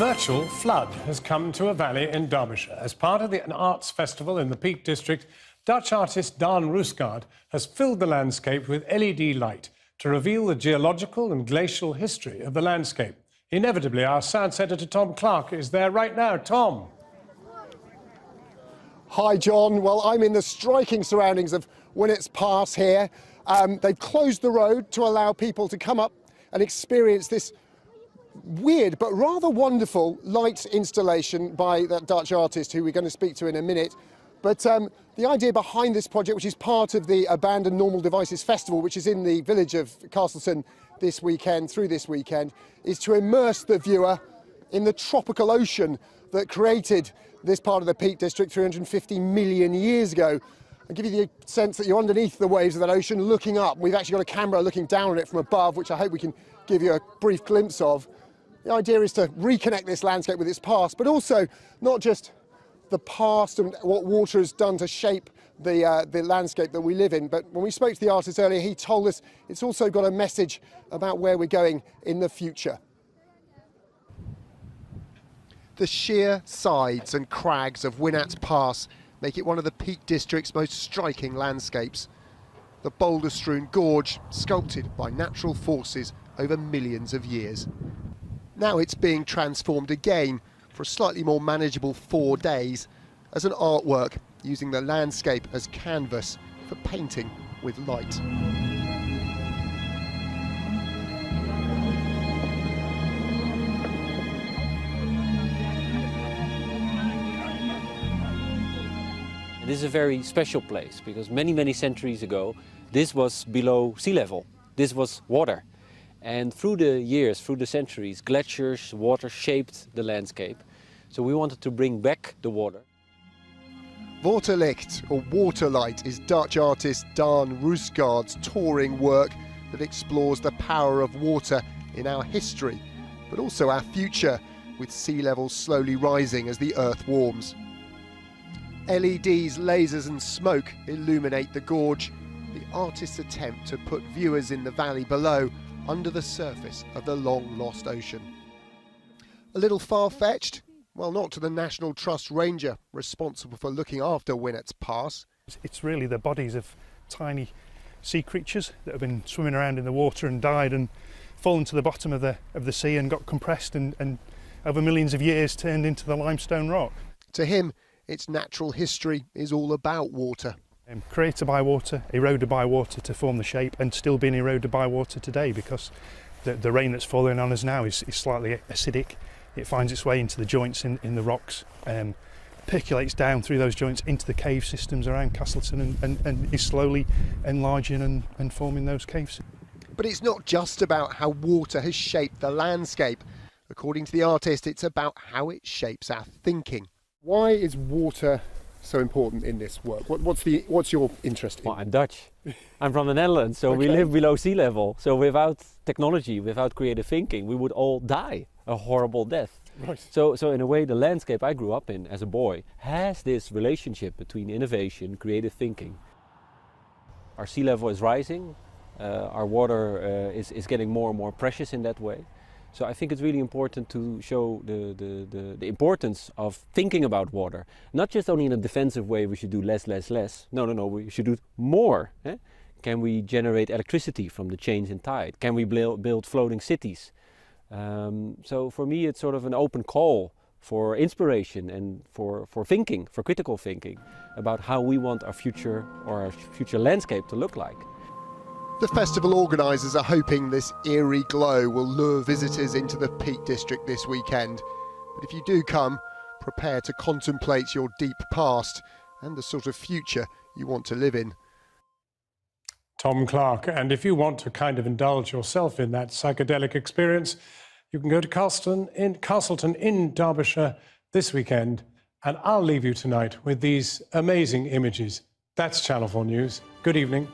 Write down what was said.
virtual flood has come to a valley in Derbyshire. As part of an arts festival in the Peak District, Dutch artist Daan Roosegaarde has filled the landscape with LED light to reveal the geological and glacial history of the landscape. Inevitably, our science editor Tom Clark is there right now. Tom. Hi, John. Well, I'm in the striking surroundings of Winnet's Pass here. They've closed the road to allow people to come up and experience this weird but rather wonderful light installation by that Dutch artist who we're going to speak to in a minute. But the idea behind this project, which is part of the Abandoned Normal Devices Festival, which is in the village of Castleton this weekend, is to immerse the viewer in the tropical ocean that created this part of the Peak District 350 million years ago, and give you the sense that you're underneath the waves of that ocean looking up. We've actually got a camera looking down on it from above, which I hope we can give you a brief glimpse of. The idea is to reconnect this landscape with its past, but also not just the past and what water has done to shape the landscape that we live in. But when we spoke to the artist earlier, he told us it's also got a message about where we're going in the future. The sheer sides and crags of Winnet's Pass make it one of the Peak District's most striking landscapes. The boulder-strewn gorge, sculpted by natural forces over millions of years. Now it's being transformed again for a slightly more manageable 4 days as an artwork using the landscape as canvas for painting with light. This is a very special place because many centuries ago this was below sea level. This was water. And through the years, through the centuries, glaciers, water shaped the landscape. So we wanted to bring back the water. WATERLICHT, or Waterlight, is Dutch artist Daan Roosegaarde's touring work that explores the power of water in our history, but also our future, with sea levels slowly rising as the Earth warms. LEDs, lasers and smoke illuminate the gorge, the artist's attempt to put viewers in the valley below under the surface of the long-lost ocean. A little far-fetched? Well, not to the National Trust ranger responsible for looking after Winnet's Pass. It's really the bodies of tiny sea creatures that have been swimming around in the water and died and fallen to the bottom of the sea and got compressed and over millions of years turned into the limestone rock. To him, its natural history is all about water. Created by water, eroded by water to form the shape, and still being eroded by water today because the rain that's falling on us now is slightly acidic. It finds its way into the joints in the rocks, percolates down through those joints into the cave systems around Castleton and is slowly enlarging and forming those caves. But it's not just about how water has shaped the landscape. According to the artist, it's about how it shapes our thinking. Why is water so important in this work? What's your interest in? Well, I'm Dutch. I'm from the Netherlands, so Okay. We live below sea level. So without technology, without creative thinking, we would all die a horrible death. Right. So in a way, the landscape I grew up in as a boy has this relationship between innovation, creative thinking. Our sea level is rising. Our water is getting more and more precious in that way. So I think it's really important to show the importance of thinking about water. Not just only in a defensive way, we should do less. No, we should do more. Eh? Can we generate electricity from the change in tide? Can we build floating cities? So for me, it's sort of an open call for inspiration and for thinking, for critical thinking, about how we want our future or our future landscape to look like. The festival organisers are hoping this eerie glow will lure visitors into the Peak District this weekend. But if you do come, prepare to contemplate your deep past and the sort of future you want to live in. Tom Clark. And if you want to kind of indulge yourself in that psychedelic experience, you can go to Castleton in Derbyshire this weekend. And I'll leave you tonight with these amazing images. That's Channel 4 News. Good evening.